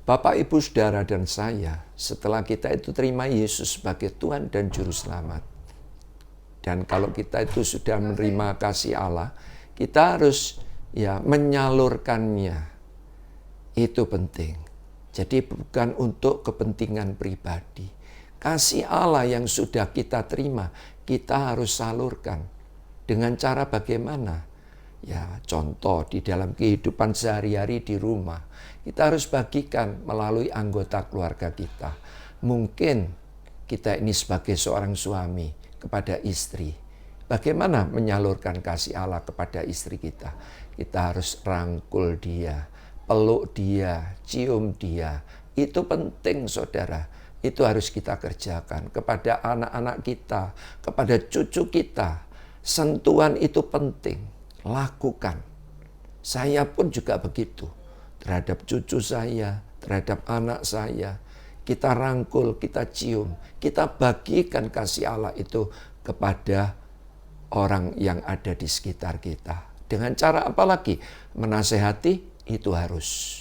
Bapak, Ibu, Saudara, dan saya, setelah kita itu terima Yesus sebagai Tuhan dan Juru Selamat. Dan kalau kita itu sudah menerima kasih Allah, kita harus menyalurkannya. Itu penting. Jadi bukan untuk kepentingan pribadi. Kasih Allah yang sudah kita terima, kita harus salurkan. Dengan cara bagaimana? Ya, contoh di dalam kehidupan sehari-hari di rumah, kita harus bagikan melalui anggota keluarga kita. Mungkin kita ini sebagai seorang suami kepada istri, bagaimana menyalurkan kasih Allah kepada istri kita? Kita harus rangkul dia, peluk dia, cium dia. Itu penting, saudara. Itu harus kita kerjakan kepada anak-anak kita, kepada cucu kita. Sentuhan itu penting. Lakukan. Saya pun juga begitu. Terhadap cucu saya, terhadap anak saya. Kita rangkul, kita cium. Kita bagikan kasih Allah itu kepada orang yang ada di sekitar kita. Dengan cara apa lagi? Menasehati, itu harus.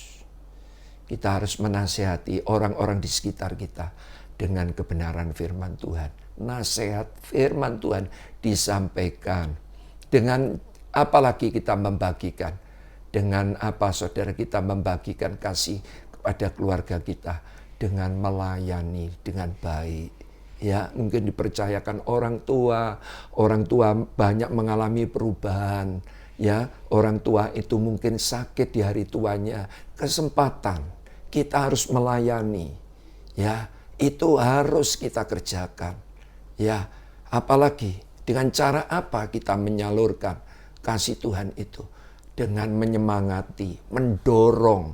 Kita harus menasehati orang-orang di sekitar kita dengan kebenaran firman Tuhan. Nasihat firman Tuhan disampaikan. Dengan apalagi kita membagikan. Dengan apa, saudara, kita membagikan kasih kepada keluarga kita? Dengan melayani dengan baik. Ya, mungkin dipercayakan orang tua banyak mengalami perubahan. Ya, orang tua itu mungkin sakit di hari tuanya. Kesempatan kita harus melayani. Ya, itu harus kita kerjakan. Ya, apalagi dengan cara apa kita menyalurkan kasih Tuhan itu? Dengan menyemangati, mendorong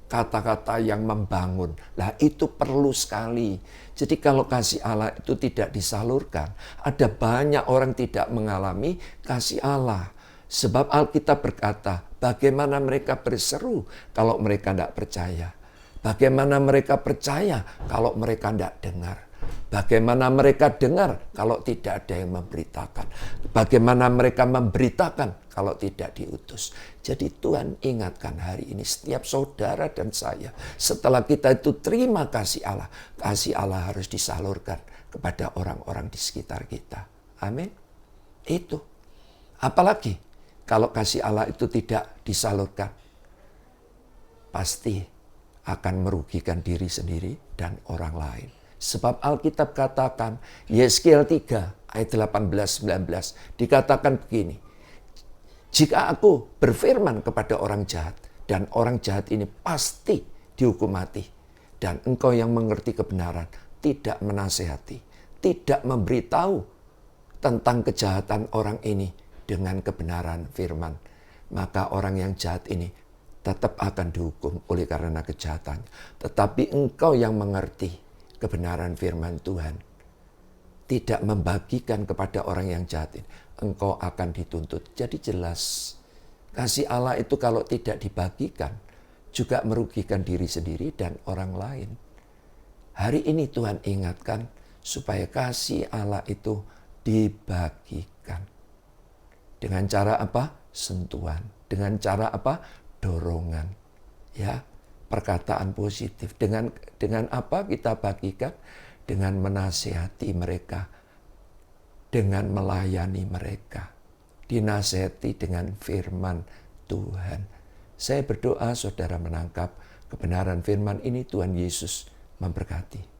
kata-kata yang membangun. Lah, itu perlu sekali. Jadi kalau kasih Allah itu tidak disalurkan, ada banyak orang tidak mengalami kasih Allah. Sebab Alkitab berkata, bagaimana mereka berseru kalau mereka tidak percaya? Bagaimana mereka percaya kalau mereka tidak dengar? Bagaimana mereka dengar kalau tidak ada yang memberitakan? Bagaimana mereka memberitakan kalau tidak diutus? Jadi Tuhan ingatkan hari ini setiap saudara dan saya, setelah kita itu terima kasih Allah harus disalurkan kepada orang-orang di sekitar kita. Amin. Itu. Apalagi kalau kasih Allah itu tidak disalurkan, pasti akan merugikan diri sendiri dan orang lain. Sebab Alkitab katakan, Yeskiel 3 ayat 18-19 dikatakan begini. Jika aku berfirman kepada orang jahat, dan orang jahat ini pasti dihukum mati, dan engkau yang mengerti kebenaran tidak menasehati, tidak memberitahu tentang kejahatan orang ini dengan kebenaran firman, maka orang yang jahat ini tetap akan dihukum oleh karena kejahatan. Tetapi engkau yang mengerti kebenaran firman Tuhan, tidak membagikan kepada orang yang jahat ini, engkau akan dituntut. Jadi jelas, kasih Allah itu kalau tidak dibagikan, juga merugikan diri sendiri dan orang lain. Hari ini Tuhan ingatkan, supaya kasih Allah itu dibagikan. Dengan cara apa? Sentuhan. Dengan cara apa? Dorongan. Ya, perkataan positif. Dengan apa kita bagikan? Dengan menasihati mereka, dengan melayani mereka, dinasihati dengan firman Tuhan. Saya berdoa saudara menangkap kebenaran firman ini. Tuhan Yesus memberkati.